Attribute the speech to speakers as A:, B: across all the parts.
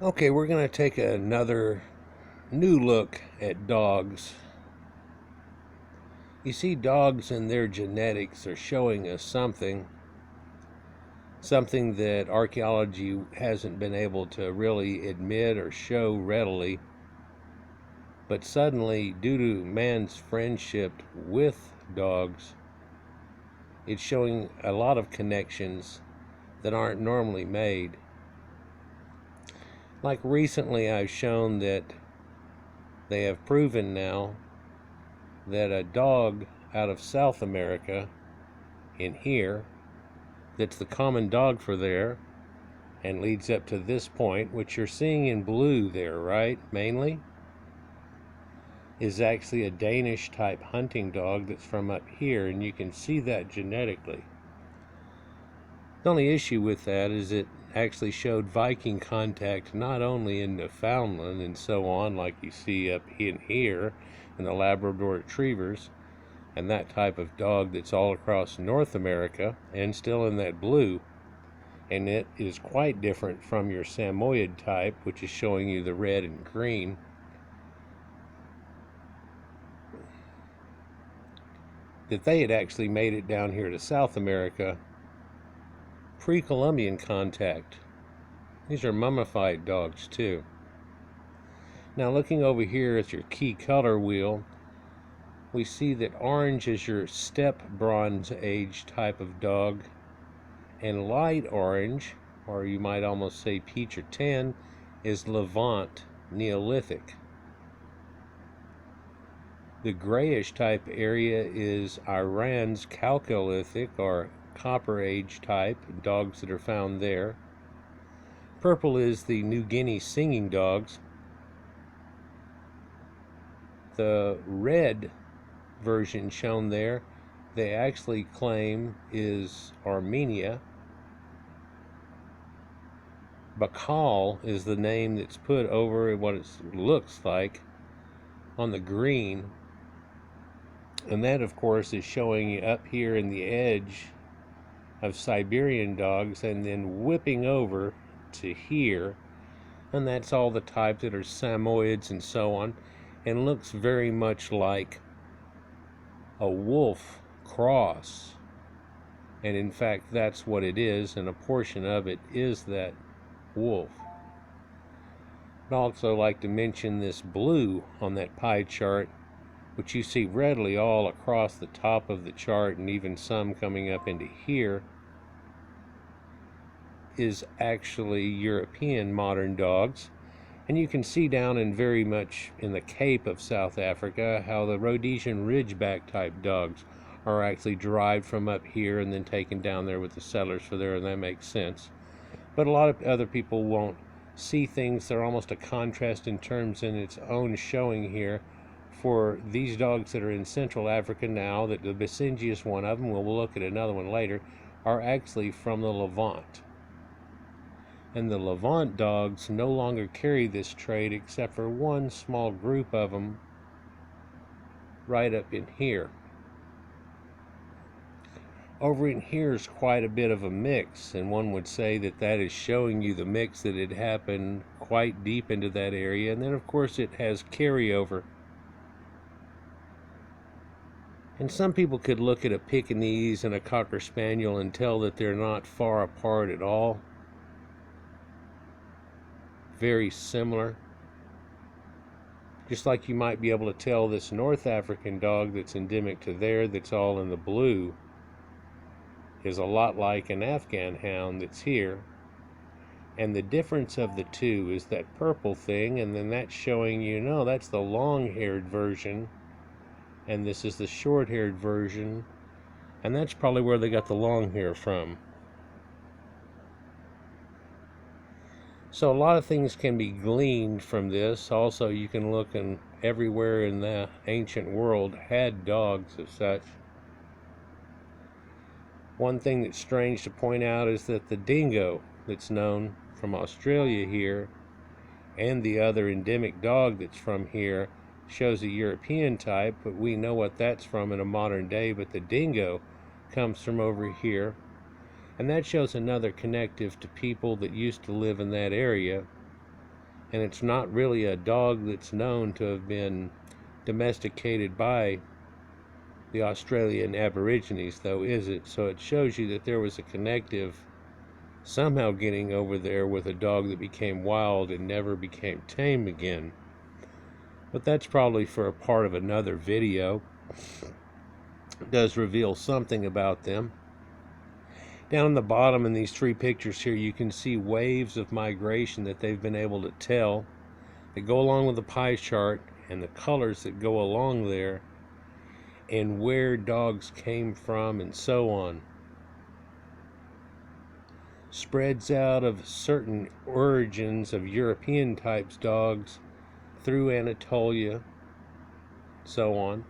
A: Okay, we're going to take another new look at dogs. You see, dogs and their genetics are showing us something that archaeology hasn't been able to really admit or show readily. But suddenly, due to man's friendship with dogs, it's showing a lot of connections that aren't normally made. Like recently, I've shown that they have proven now that a dog out of South America in here, that's the common dog for there, and leads up to this point, which you're seeing in blue there, right, mainly, is actually a Danish type hunting dog that's from up here, and you can see that genetically. The only issue with that is it actually showed Viking contact not only in Newfoundland and so on, like you see up in here in the Labrador Retrievers, and that type of dog that's all across North America and still in that blue. And it is quite different from your Samoyed type, which is showing you the red and green. That they had actually made it down here to South America pre-Columbian contact. These are mummified dogs too. Now looking over here at your key color wheel, we see that orange is your steppe bronze age type of dog, and light orange, or you might almost say peach or tan, is Levant Neolithic. The grayish type area is Iran's Chalcolithic or Copper Age type, dogs that are found there. Purple is the New Guinea singing dogs. The red version shown there, they actually claim is Armenia. Bakal is the name that's put over what it looks like on the green. And that, of course, is showing you up here in the edge of Siberian dogs and then whipping over to here. And that's all the types that are Samoyeds and so on. And looks very much like a wolf cross. And in fact, that's what it is. And a portion of it is that wolf. I'd also like to mention this blue on that pie chart, which you see readily all across the top of the chart and even some coming up into here, is actually European modern dogs. And you can see down in very much in the Cape of South Africa how the Rhodesian Ridgeback type dogs are actually derived from up here and then taken down there with the settlers for there, and that makes sense. But a lot of other people won't see things. They're almost a contrast in terms in its own showing here for these dogs that are in Central Africa now, that the Basenjius one of them, we'll look at another one later, are actually from the Levant. And the Levant dogs no longer carry this trait except for one small group of them right up in here. Over in here is quite a bit of a mix, and one would say that that is showing you the mix that had happened quite deep into that area. And then of course it has carryover. And some people could look at a Pekingese and a Cocker Spaniel and tell that they're not far apart at all. Very similar. Just like you might be able to tell this North African dog that's endemic to there, that's all in the blue, is a lot like an Afghan hound that's here. And the difference of the two is that purple thing, and then that's showing you, no, that's the long-haired version, and this is the short-haired version, and that's probably where they got the long hair from. So a lot of things can be gleaned from this. Also, you can look in everywhere in the ancient world had dogs of such. One thing that's strange to point out is that the dingo that's known from Australia here, and the other endemic dog that's from here, shows a European type, but we know what that's from in a modern day. But the dingo comes from over here, and that shows another connective to people that used to live in that area. And it's not really a dog that's known to have been domesticated by the Australian Aborigines, though, is it? So it shows you that there was a connective somehow getting over there with a dog that became wild and never became tame again. But that's probably for a part of another video. It does reveal something about them. Down in the bottom in these three pictures here, you can see waves of migration that they've been able to tell that go along with the pie chart and the colors that go along there and where dogs came from and so on. Spreads out of certain origins of European types dogs through Anatolia, so on,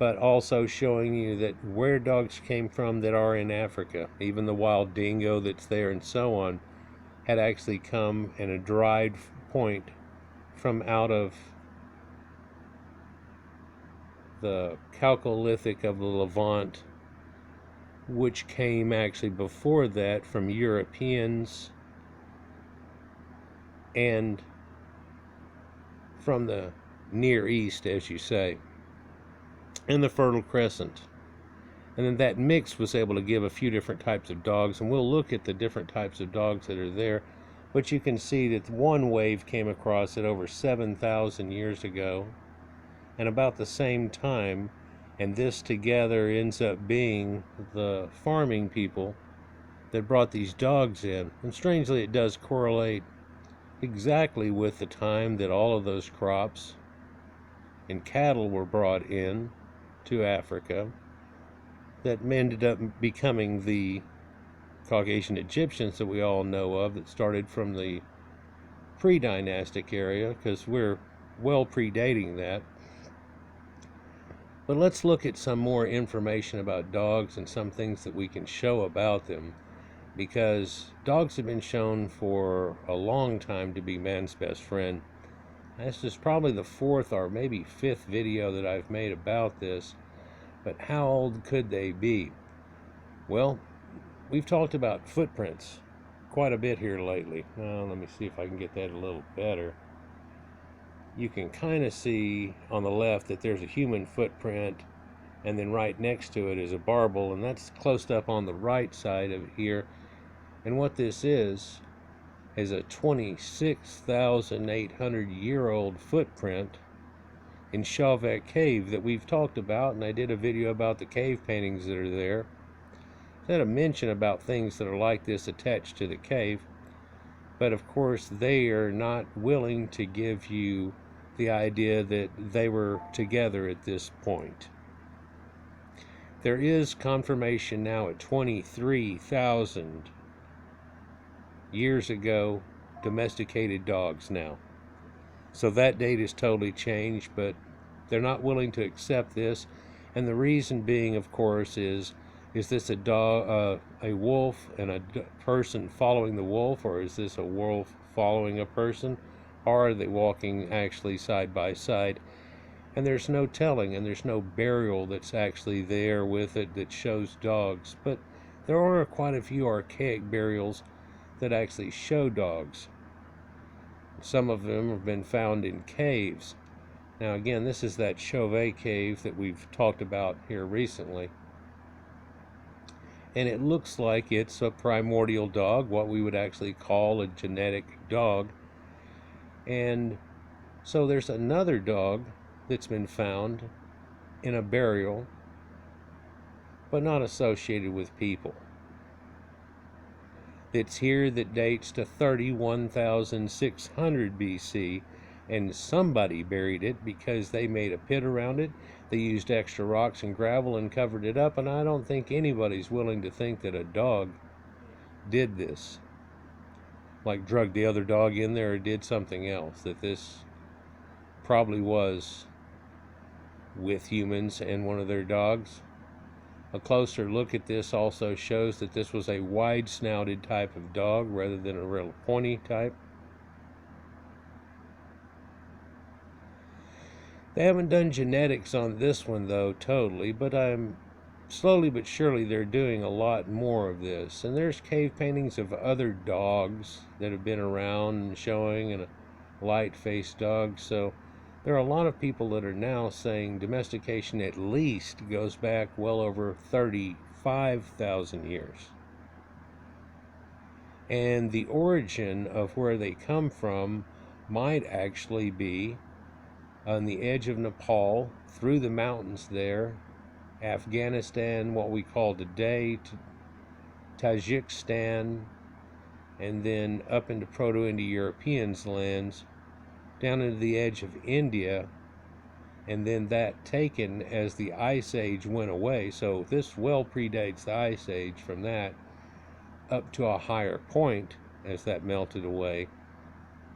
A: but also showing you that where dogs came from that are in Africa, even the wild dingo that's there and so on, had actually come in a derived point from out of the Chalcolithic of the Levant, which came actually before that from Europeans and from the Near East, as you say, and the Fertile Crescent. And then that mix was able to give a few different types of dogs, and we'll look at the different types of dogs that are there. But you can see that one wave came across it over 7,000 years ago, and about the same time, and this together ends up being the farming people that brought these dogs in. And strangely, it does correlate exactly with the time that all of those crops and cattle were brought in to Africa that ended up becoming the Caucasian Egyptians that we all know of, that started from the pre-dynastic area, because we're well predating that. But let's look at some more information about dogs and some things that we can show about them, because dogs have been shown for a long time to be man's best friend. This is probably the fourth or maybe fifth video that I've made about this, but how old could they be? Well, we've talked about footprints quite a bit here lately. Now, let me see if I can get that a little better. You can kind of see on the left that there's a human footprint, and then right next to it is a barbel, and that's close up on the right side of here. And what this is a 26,800-year-old footprint in Chauvet Cave that we've talked about, and I did a video about the cave paintings that are there. I had a mention about things that are like this attached to the cave, but of course they are not willing to give you the idea that they were together at this point. There is confirmation now at 23,000 years ago, domesticated dogs now. So that date is totally changed, but they're not willing to accept this. And the reason being, of course, is this a dog, a wolf and a person following the wolf, or is this a wolf following a person, or are they walking actually side by side? And there's no telling, and there's no burial that's actually there with it that shows dogs. But there are quite a few archaic burials that actually show dogs. Some of them have been found in caves. Now again, this is that Chauvet cave that we've talked about here recently. And it looks like it's a primordial dog, what we would actually call a genetic dog. And so there's another dog that's been found in a burial, but not associated with people. That's here that dates to 31,600 BC, and somebody buried it because they made a pit around it. They used extra rocks and gravel and covered it up, and I don't think anybody's willing to think that a dog did this, like drugged the other dog in there or did something else, that this probably was with humans and one of their dogs. A closer look at this also shows that this was a wide-snouted type of dog rather than a real pointy type. They haven't done genetics on this one though totally, but I'm slowly but surely they're doing a lot more of this. And there's cave paintings of other dogs that have been around and showing, and light-faced dogs. So there are a lot of people that are now saying domestication at least goes back well over 35,000 years. And the origin of where they come from might actually be on the edge of Nepal, through the mountains there, Afghanistan, what we call today, Tajikistan, and then up into Proto-Indo-Europeans lands, down into the edge of India, and then that taken as the Ice Age went away. So this well predates the Ice Age from that up to a higher point as that melted away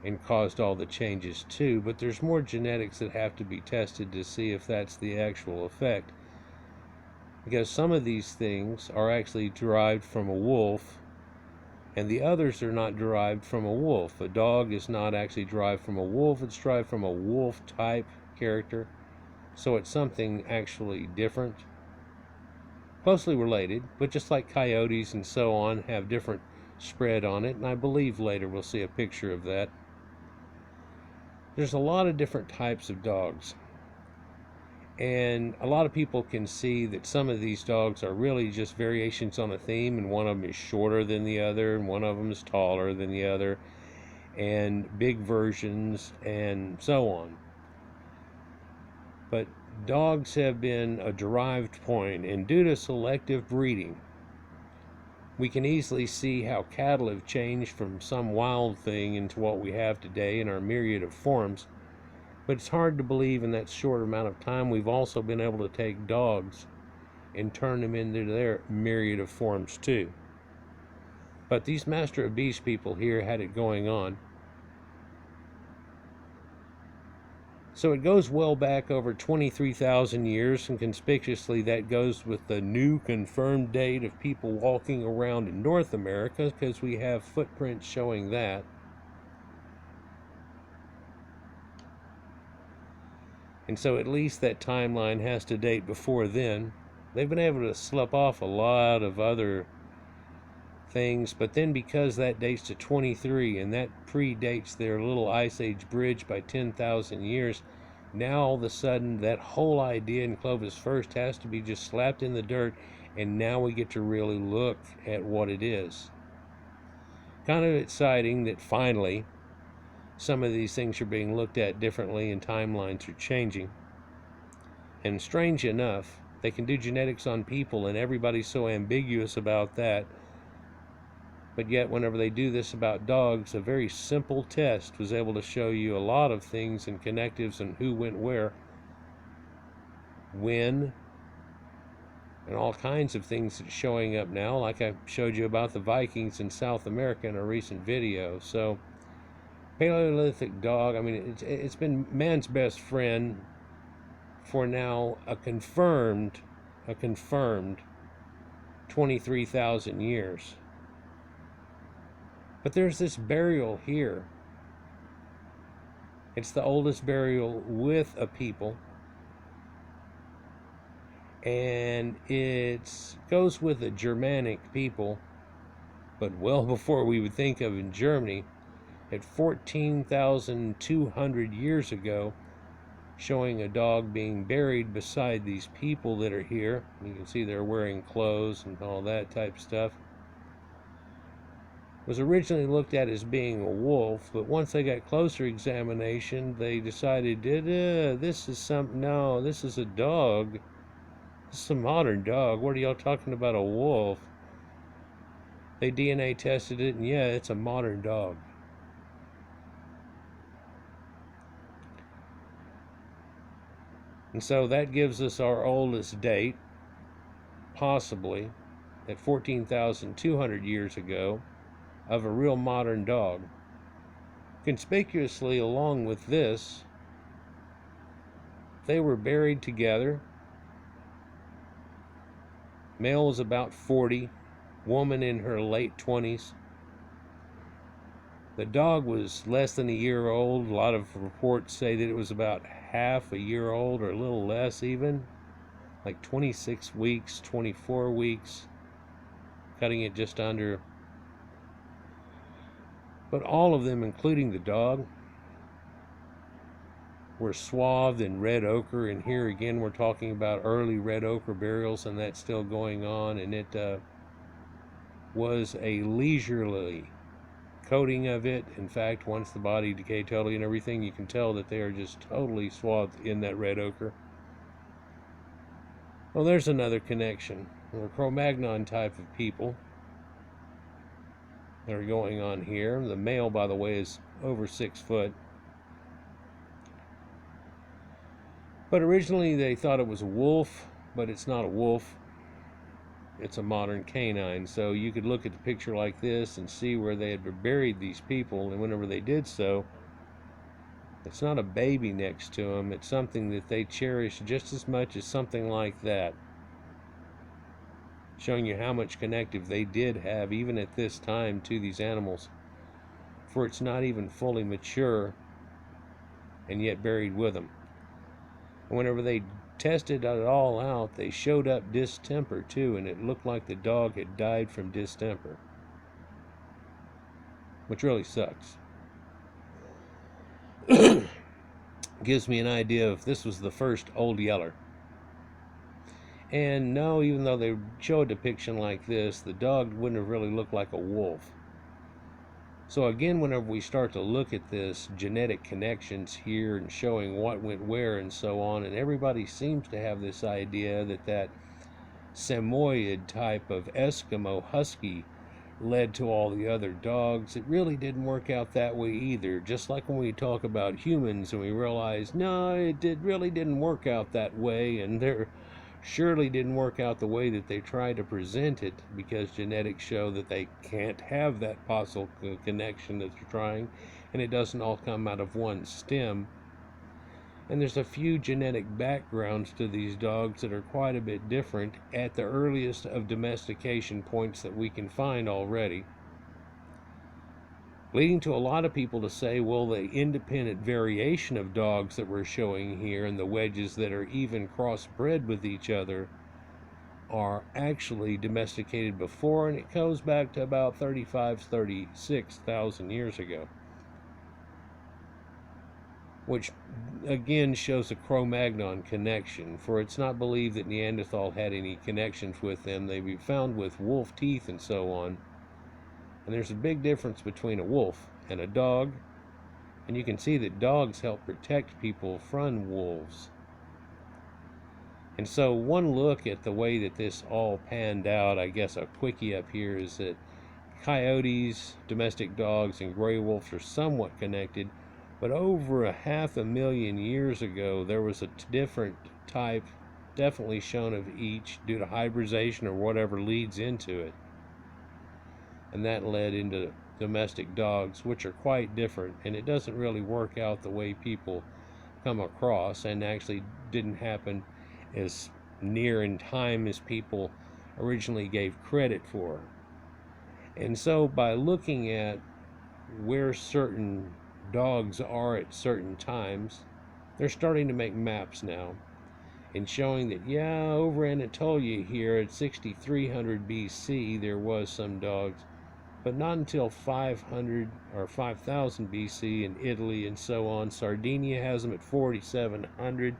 A: and caused all the changes too. But there's more genetics that have to be tested to see if that's the actual effect, because some of these things are actually derived from a wolf and the others are not derived from a wolf. A dog is not actually derived from a wolf, it's derived from a wolf type character. So it's something actually different, closely related, but just like coyotes and so on have different spread on it, and I believe later we'll see a picture of that. There's a lot of different types of dogs, and a lot of people can see that some of these dogs are really just variations on a theme, and one of them is shorter than the other, and one of them is taller than the other, and big versions, and so on. But dogs have been a derived point, and due to selective breeding, we can easily see how cattle have changed from some wild thing into what we have today in our myriad of forms. But it's hard to believe in that short amount of time we've also been able to take dogs and turn them into their myriad of forms too. But these Master of Beast people here had it going on. So it goes well back over 23,000 years, and conspicuously that goes with the new confirmed date of people walking around in North America, because we have footprints showing that. And so at least that timeline has to date before then. They've been able to slip off a lot of other things, but then because that dates to 23 and that predates their little Ice Age bridge by 10,000 years, now all of a sudden that whole idea in Clovis First has to be just slapped in the dirt, and now we get to really look at what it is. Kind of exciting that finally some of these things are being looked at differently and timelines are changing. And strange enough, they can do genetics on people and everybody's so ambiguous about that. But yet whenever they do this about dogs, a very simple test was able to show you a lot of things and connectives and who went where, when, and all kinds of things that's showing up now, like I showed you about the Vikings in South America in a recent video. So Paleolithic dog, I mean, it's been man's best friend for now a confirmed 23,000 years. But there's this burial here. It's the oldest burial with a people, and it goes with the Germanic people, but well before we would think of in Germany, at 14,200 years ago, showing a dog being buried beside these people that are here. You can see they're wearing clothes and all that type of stuff. Was originally looked at as being a wolf, but once they got closer examination, they decided, this is this is a dog. This is a modern dog. What are y'all talking about, a wolf? They DNA tested it, and yeah, it's a modern dog. And so that gives us our oldest date, possibly, at 14,200 years ago, of a real modern dog. Conspicuously along with this, they were buried together. Male was about 40, woman in her late 20s. The dog was less than a year old. A lot of reports say that it was about half a year old, or a little less even, like 26 weeks, 24 weeks, cutting it just under. But all of them, including the dog, were swathed in red ochre, and here again we're talking about early red ochre burials, and that's still going on, and it was a leisurely coating of it. In fact, once the body decayed totally and everything, you can tell that they are just totally swathed in that red ochre. Well, there's another connection. The Cro-Magnon type of people that are going on here. The male, by the way, is over 6 foot. But originally they thought it was a wolf, but it's not a wolf. It's a modern canine. So you could look at the picture like this and see where they had buried these people, and whenever they did so, it's not a baby next to them. It's something that they cherish just as much as something like that. Showing you how much connective they did have, even at this time, to these animals. For it's not even fully mature, and yet buried with them. And whenever they tested it all out, they showed up distemper too, and it looked like the dog had died from distemper. Which really sucks. Gives me an idea if this was the first Old Yeller. And no, even though they show a depiction like this, the dog wouldn't have really looked like a wolf. So again, whenever we start to look at this genetic connections here and showing what went where and so on, and everybody seems to have this idea that that Samoyed type of Eskimo Husky led to all the other dogs. It really didn't work out that way either. Just like when we talk about humans and we realize, no, really didn't work out that way, and there surely didn't work out the way that they tried to present it, because genetics show that they can't have that possible connection that they're trying, and it doesn't all come out of one stem. And there's a few genetic backgrounds to these dogs that are quite a bit different at the earliest of domestication points that we can find already, leading to a lot of people to say, well, the independent variation of dogs that we're showing here and the wedges that are even crossbred with each other are actually domesticated before, and it goes back to about 36,000 years ago, which again shows a Cro-Magnon connection, for it's not believed that Neanderthal had any connections with them. They'd be found with wolf teeth and so on. And there's a big difference between a wolf and a dog, and you can see that dogs help protect people from wolves. And so one look at the way that this all panned out, I guess a quickie up here, is that coyotes, domestic dogs, and gray wolves are somewhat connected, but over 500,000 years ago there was a different type definitely shown of each due to hybridization or whatever leads into it. And that led into domestic dogs, which are quite different, and it doesn't really work out the way people come across, and actually didn't happen as near in time as people originally gave credit for. And so by looking at where certain dogs are at certain times, they're starting to make maps now and showing that, yeah, over Anatolia here at 6300 BC there was some dogs, but not until 500 or 5000 BC in Italy and so on. Sardinia has them at 4700,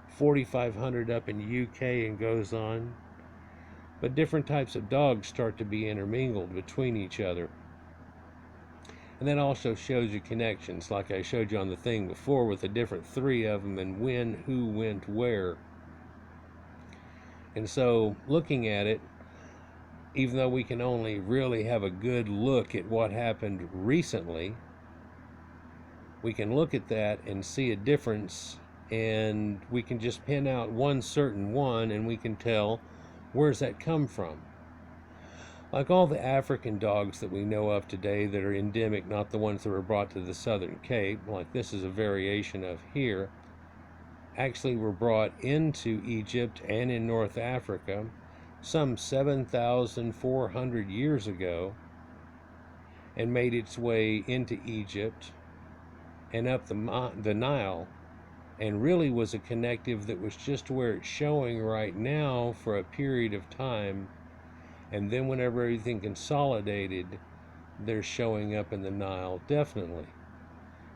A: 4500 up in the UK, and goes on. But different types of dogs start to be intermingled between each other. And that also shows you connections, like I showed you on the thing before, with the different 3 of them and when, who, went, where. And so looking at it, even though we can only really have a good look at what happened recently, we can look at that and see a difference, and we can just pin out one certain one and we can tell where's that come from. Like all the African dogs that we know of today that are endemic, not the ones that were brought to the Southern Cape, like this is a variation of here, actually were brought into Egypt and in North Africa some 7,400 years ago, and made its way into Egypt and up the Nile, and really was a connective that was just where it's showing right now for a period of time, and then whenever everything consolidated, they're showing up in the Nile, definitely.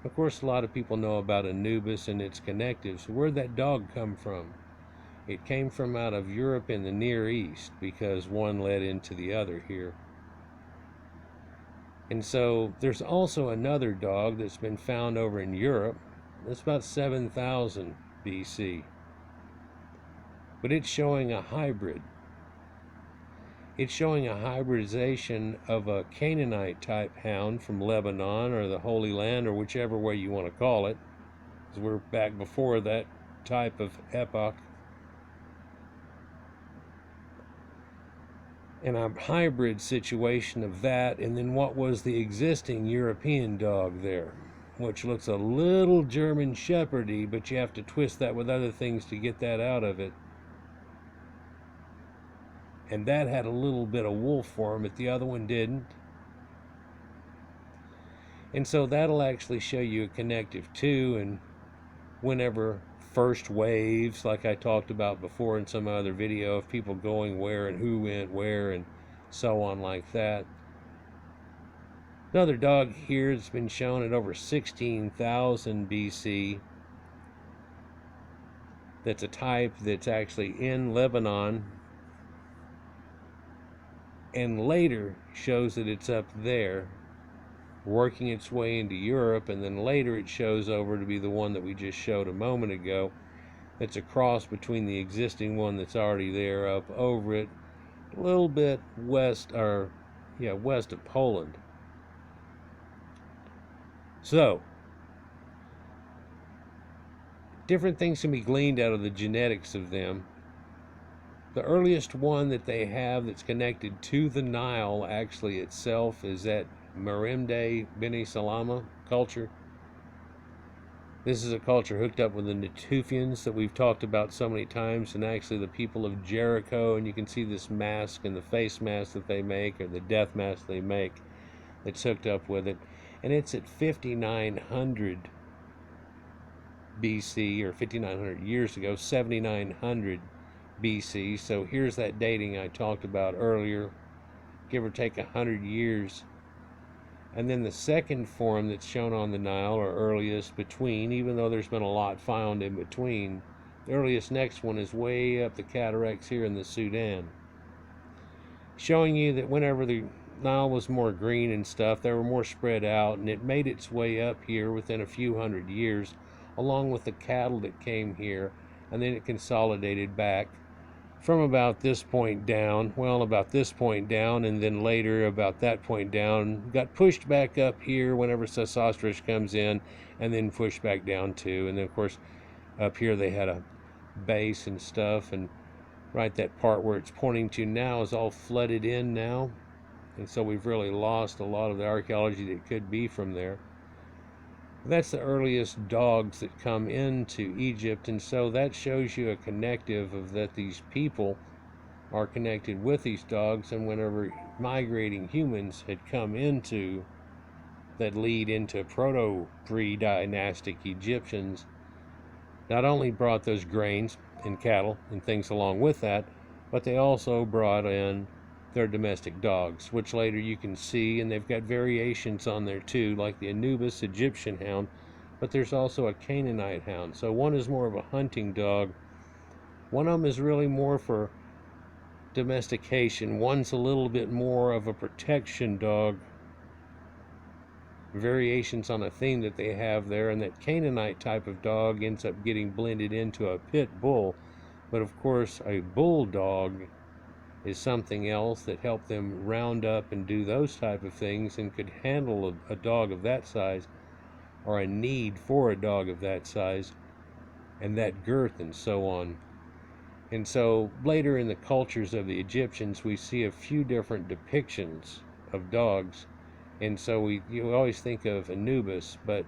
A: Of course, a lot of people know about Anubis and its connectives. Where'd that dog come from? It came from out of Europe and the Near East, because one led into the other here. And so there's also another dog that's been found over in Europe. That's about 7,000 BC. But it's showing a hybrid. It's showing a hybridization of a Canaanite type hound from Lebanon or the Holy Land, or whichever way you want to call it, because we're back before that type of epoch. And a hybrid situation of that, and then what was the existing European dog there, which looks a little German Shepherdy, but you have to twist that with other things to get that out of it. And that had a little bit of wolf for him, but the other one didn't. And so that'll actually show you a connective too, and whenever first waves, like I talked about before in some other video, of people going where and who went where and so on like that. Another dog here that's been shown at over 16,000 BC. That's a type that's actually in Lebanon, and later shows that it's up there, working its way into Europe, and then later it shows over to be the one that we just showed a moment ago. It's a cross between the existing one that's already there up over it, a little bit west, or west of Poland. So, different things can be gleaned out of the genetics of them. The earliest one that they have that's connected to the Nile actually itself is that Merimde Beni Salama culture. This is a culture hooked up with the Neptunes that we've talked about so many times, and actually the people of Jericho, and you can see this mask and the face mask that they make, or the death mask they make, that's hooked up with it. And it's at 5,900 BC, or 5,900 years ago, 7,900 BC. So here's that dating I talked about earlier, give or take 100 years. And then the second form that's shown on the Nile, or earliest between, even though there's been a lot found in between, the earliest next one is way up the cataracts here in the Sudan, showing you that whenever the Nile was more green and stuff, they were more spread out, and it made its way up here within a few hundred years, along with the cattle that came here, and then it consolidated back from about this point down, and then later about that point down, got pushed back up here whenever Sesostris comes in, and then pushed back down too. And then of course up here they had a base and stuff, and right, that part where it's pointing to now is all flooded in now, and so we've really lost a lot of the archaeology that could be from there. That's the earliest dogs that come into Egypt, and so that shows you a connective of that these people are connected with these dogs, and whenever migrating humans had come into that lead into proto-pre-dynastic Egyptians, not only brought those grains and cattle and things along with that, but they also brought in their domestic dogs, which later you can see, and they've got variations on there too, like the Anubis Egyptian hound, but there's also a Canaanite hound. So one is more of a hunting dog, one of them is really more for domestication, one's a little bit more of a protection dog, variations on a theme that they have there. And that Canaanite type of dog ends up getting blended into a pit bull, but of course a bulldog is something else that helped them round up and do those type of things, and could handle a dog of that size, or a need for a dog of that size and that girth and so on. And so later in the cultures of the Egyptians, we see a few different depictions of dogs, and so you always think of Anubis, but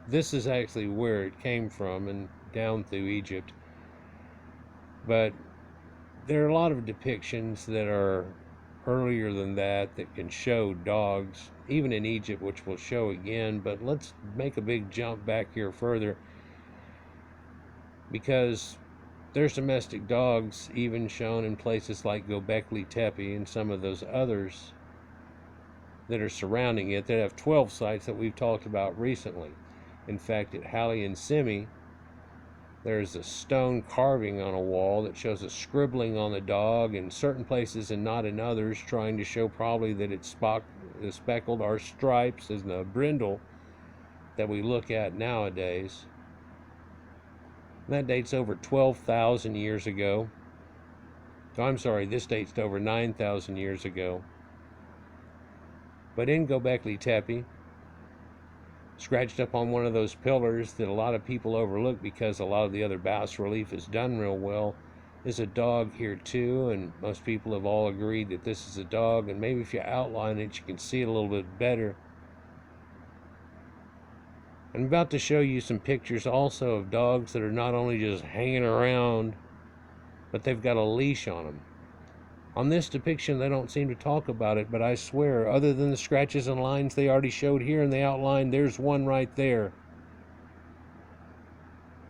A: this is actually where it came from and down through Egypt. But there are a lot of depictions that are earlier than that can show dogs, even in Egypt, which we'll show again. But let's make a big jump back here further, because there's domestic dogs even shown in places like Göbekli Tepe and some of those others that are surrounding it that have 12 sites that we've talked about recently. In fact, at Halle and Simi, there's a stone carving on a wall that shows a scribbling on the dog in certain places and not in others, trying to show probably that it's speckled or stripes as the brindle that we look at nowadays. And that dates over 12,000 years ago. Oh, I'm sorry, this dates to over 9,000 years ago. But in Göbekli Tepe, scratched up on one of those pillars that a lot of people overlook because a lot of the other bas relief is done real well, is a dog here too, and most people have all agreed that this is a dog, and maybe if you outline it you can see it a little bit better. I'm about to show you some pictures also of dogs that are not only just hanging around, but they've got a leash on them. On this depiction, they don't seem to talk about it, but I swear, other than the scratches and lines they already showed here in the outline, there's one right there.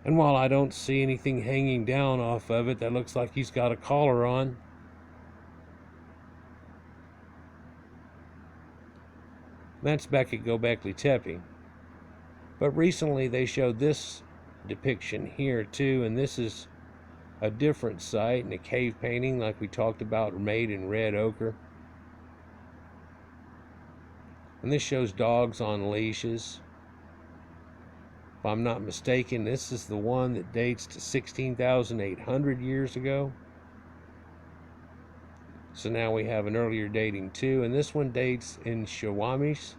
A: And while I don't see anything hanging down off of it, that looks like he's got a collar on. That's back at Göbekli Tepe. But recently they showed this depiction here too, and this is a different site, and a cave painting like we talked about, made in red ochre. And this shows dogs on leashes. If I'm not mistaken, this is the one that dates to 16,800 years ago. So now we have an earlier dating too, and this one dates in Shawamis,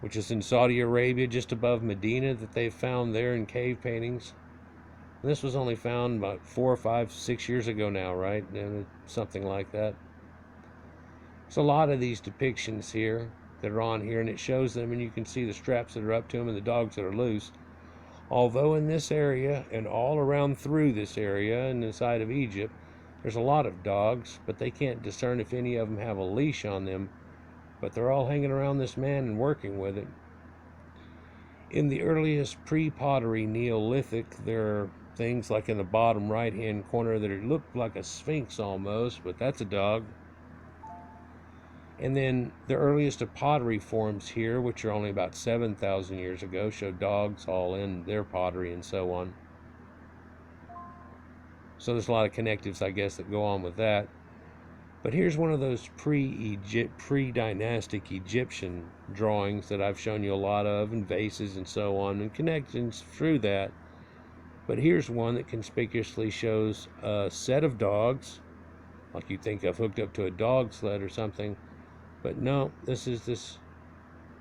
A: which is in Saudi Arabia, just above Medina, that they've found there in cave paintings. And this was only found about 4 or 5, 6 years ago now, right? Something like that. So a lot of these depictions here that are on here, and it shows them, and you can see the straps that are up to them and the dogs that are loose. Although in this area and all around through this area and inside of Egypt, there's a lot of dogs, but they can't discern if any of them have a leash on them. But they're all hanging around this man and working with it. In the earliest pre-pottery Neolithic, there are things like in the bottom right-hand corner that look like a sphinx almost, but that's a dog. And then the earliest of pottery forms here, which are only about 7,000 years ago, show dogs all in their pottery and so on. So there's a lot of connectives, I guess, that go on with that. But here's one of those pre-dynastic Egyptian drawings that I've shown you a lot of, and vases and so on, and connections through that. But here's one that conspicuously shows a set of dogs, like you'd think of hooked up to a dog sled or something. But no, this is this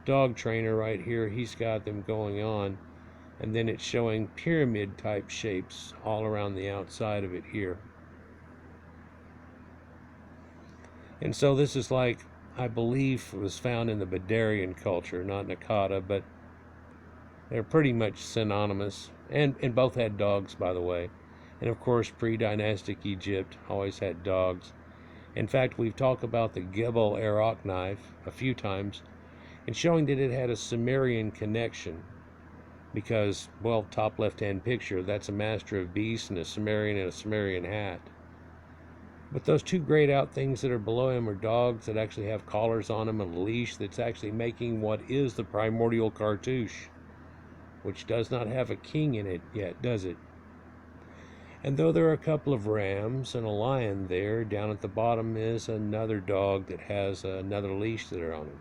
A: dog trainer right here. He's got them going on. And then it's showing pyramid type shapes all around the outside of it here. And so this is like, I believe, was found in the Badarian culture, not Nakata, but they're pretty much synonymous. And both had dogs, by the way. And of course, pre-dynastic Egypt always had dogs. In fact, we've talked about the Gebel Arak knife a few times, and showing that it had a Sumerian connection. Because, well, top left-hand picture, that's a master of beasts and a Sumerian hat. But those two grayed out things that are below him are dogs that actually have collars on them and a leash that's actually making what is the primordial cartouche, which does not have a king in it yet, does it? And though there are a couple of rams and a lion there, down at the bottom is another dog that has another leash that are on him.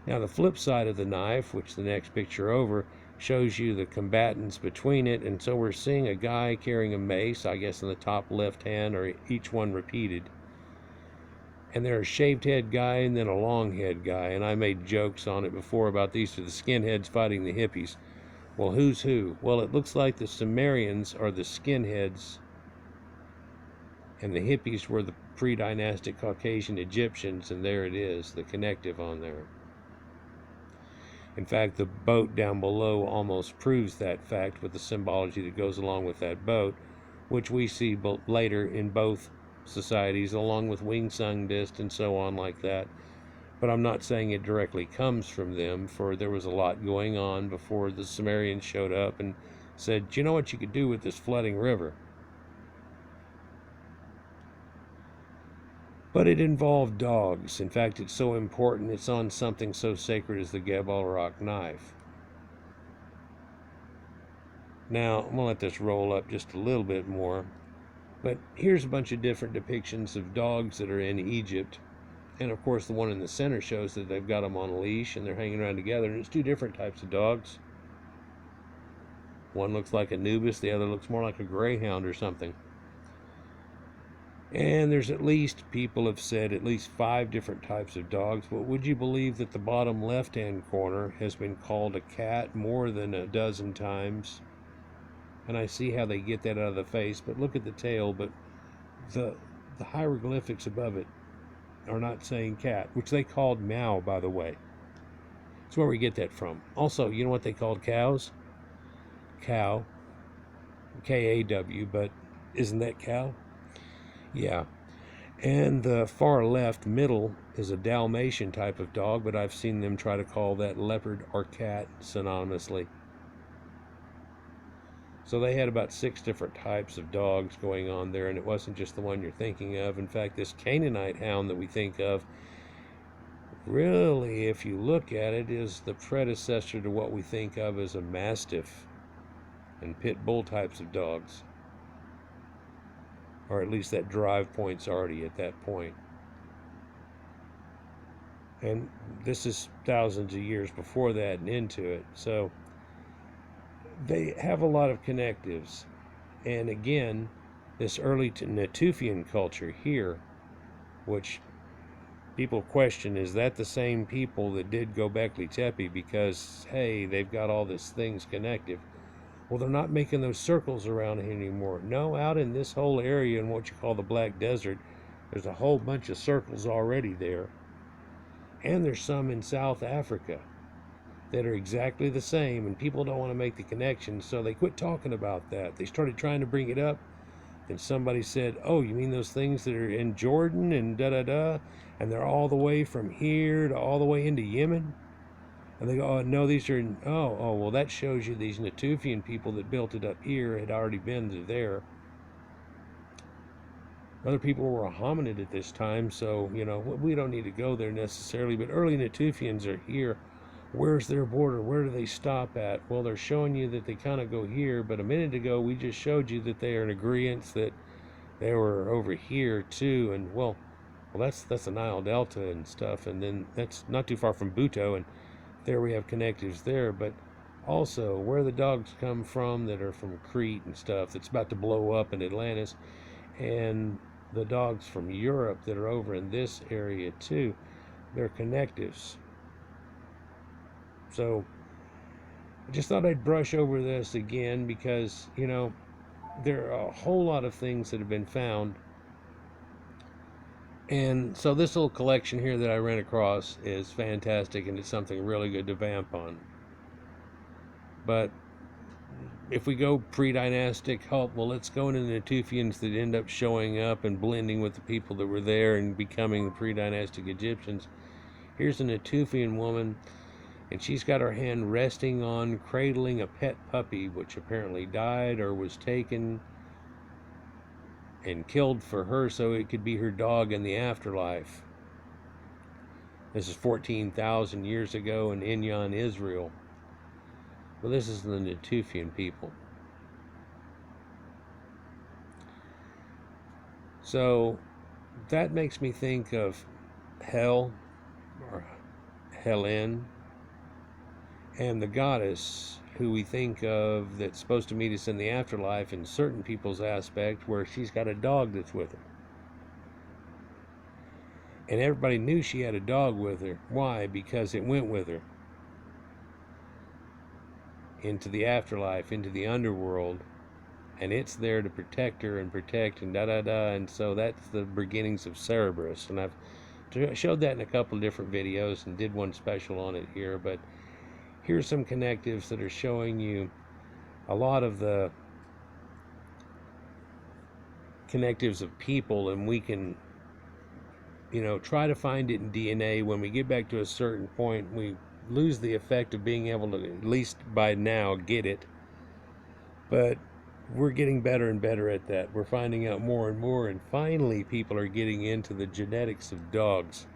A: Now the flip side of the knife, which the next picture over, shows you the combatants between it, and so we're seeing a guy carrying a mace, I guess in the top left hand, or each one repeated. And there's a shaved head guy and then a long head guy, and I made jokes on it before about these are the skinheads fighting the hippies. Well, who's who? Well, it looks like the Sumerians are the skinheads, and the hippies were the pre-dynastic Caucasian Egyptians, and there it is, the connective on there. In fact, the boat down below almost proves that fact with the symbology that goes along with that boat, which we see later in both societies, along with wing sung disc and so on like that. But I'm not saying it directly comes from them, for there was a lot going on before the Sumerians showed up and said, do you know what you could do with this flooding river? But it involved dogs. In fact, it's so important, it's on something so sacred as the Gabalrock knife. Now, I'm going to let this roll up just a little bit more. But here's a bunch of different depictions of dogs that are in Egypt. And of course, the one in the center shows that they've got them on a leash and they're hanging around together. And it's two different types of dogs. One looks like a Nubis, the other looks more like a greyhound or something. And there's at least, people have said, at least 5 different types of dogs. But would you believe that the bottom left-hand corner has been called a cat more than a dozen times? And I see how they get that out of the face, but look at the tail. But the hieroglyphics above it are not saying cat, which they called meow, by the way. That's where we get that from. Also, you know what they called cows? Cow. K-A-W, but isn't that cow? Yeah. And the far left middle is a Dalmatian type of dog, but I've seen them try to call that leopard or cat synonymously. So they had about 6 different types of dogs going on there, and it wasn't just the one you're thinking of. In fact, this Canaanite hound that we think of, really, if you look at it, is the predecessor to what we think of as a Mastiff and pit bull types of dogs. Or at least that drive point's already at that point. And this is thousands of years before that and into it. So they have a lot of connectives. And again, this early Natufian culture here, which people question, is that the same people that did Göbekli Tepe? Because, hey, they've got all these things connective. Well, they're not making those circles around it anymore. No, out in this whole area in what you call the Black Desert, there's a whole bunch of circles already there. And there's some in South Africa that are exactly the same, and people don't want to make the connection, so they quit talking about that. They started trying to bring it up, and somebody said, oh, you mean those things that are in Jordan and da-da-da, and they're all the way from here to all the way into Yemen? And they go, oh, no, these are, well, that shows you these Natufian people that built it up here had already been to there. Other people were a hominid at this time, so, you know, we don't need to go there necessarily, but early Natufians are here. Where's their border? Where do they stop at? Well, they're showing you that they kind of go here, but a minute ago we just showed you that they are in agreement that they were over here too, and well, that's the Nile Delta and stuff, and then that's not too far from Buto, and there we have connectives there. But also where the dogs come from that are from Crete and stuff that's about to blow up in Atlantis, and the dogs from Europe that are over in this area too, they're connectives. So I just thought I'd brush over this again because, you know, there are a whole lot of things that have been found. And so this little collection here that I ran across is fantastic, and it's something really good to vamp on. But if we go pre-dynastic, well, let's go into the Natufians that end up showing up and blending with the people that were there and becoming the pre-dynastic Egyptians. Here's a Natufian woman, and she's got her hand resting on cradling a pet puppy, which apparently died or was taken and killed for her so it could be her dog in the afterlife. This is 14,000 years ago in Inyan, Israel. Well, this is the Natufian people. So that makes me think of Hel, or Helen, and the goddess who we think of that's supposed to meet us in the afterlife in certain people's aspect, where she's got a dog that's with her. And everybody knew she had a dog with her. Why? Because it went with her into the afterlife, into the underworld, and it's there to protect her and protect and da-da-da, and so that's the beginnings of Cerberus. And I've showed that in a couple of different videos and did one special on it here, but here's some connectives that are showing you a lot of the connectives of people, and we can, you know, try to find it in DNA. When we get back to a certain point, we lose the effect of being able to, at least by now, get it. But we're getting better and better at that. We're finding out more and more, and finally people are getting into the genetics of dogs.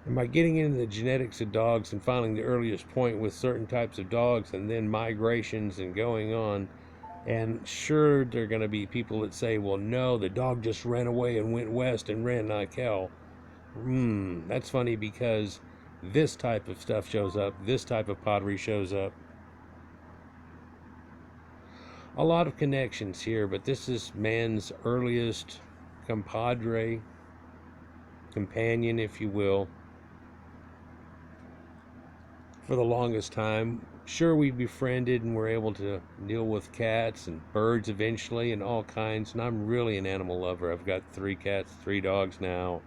A: And by getting into the genetics of dogs and finding the earliest point with certain types of dogs, and then migrations and going on, and sure, there are going to be people that say, well, no, the dog just ran away and went west and ran like hell. That's funny, because this type of stuff shows up, this type of pottery shows up. A lot of connections here, but this is man's earliest compadre, companion, if you will. For the longest time, sure, we befriended and were able to deal with cats and birds eventually and all kinds, and I'm really an animal lover. I've got 3 cats, 3 dogs now.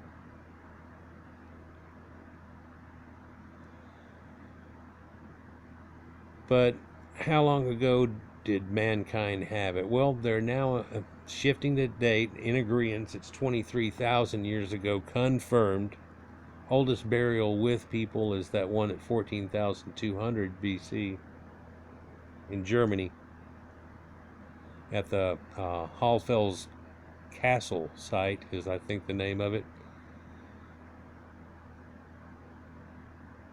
A: But how long ago did mankind have it? Well, they're now shifting the date in agreement. It's 23,000 years ago, confirmed. Oldest burial with people is that one at 14,200 BC in Germany at the Hallfels Castle site, is I think the name of it.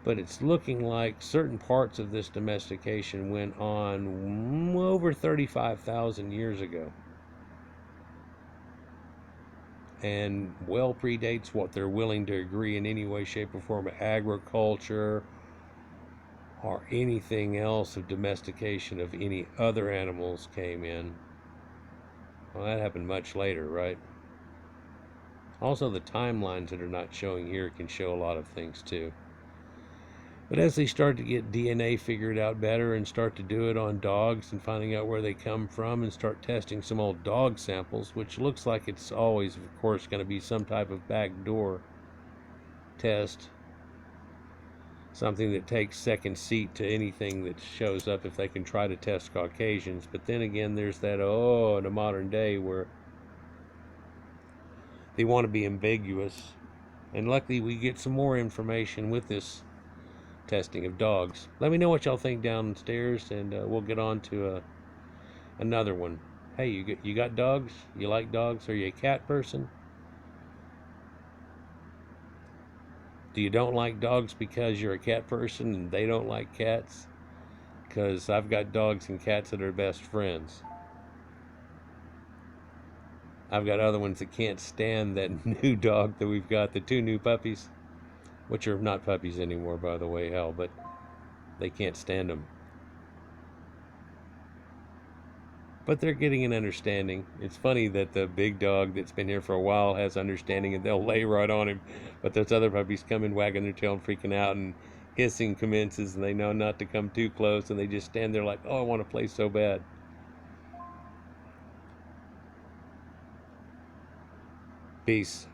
A: But it's looking like certain parts of this domestication went on over 35,000 years ago, and well predates what they're willing to agree in any way, shape, or form of agriculture or anything else of domestication of any other animals came in. Well, that happened much later, right? Also, the timelines that are not showing here can show a lot of things too. But as they start to get DNA figured out better and start to do it on dogs and finding out where they come from and start testing some old dog samples, which looks like it's always, of course, going to be some type of backdoor test, something that takes second seat to anything that shows up if they can try to test Caucasians. But then again, there's that, in the modern day where they want to be ambiguous. And luckily we get some more information with this testing of dogs. Let me know what y'all think downstairs, and we'll get on to another one. Hey, you got dogs? You like dogs? Are you a cat person? Do you don't like dogs because you're a cat person and they don't like cats? Because I've got dogs and cats that are best friends. I've got other ones that can't stand that new dog that we've got, the 2 new puppies, which are not puppies anymore, by the way, hell, but they can't stand them. But they're getting an understanding. It's funny that the big dog that's been here for a while has understanding, and they'll lay right on him. But those other puppies come in wagging their tail and freaking out, and hissing commences, and they know not to come too close, and they just stand there like, oh, I want to play so bad. Peace.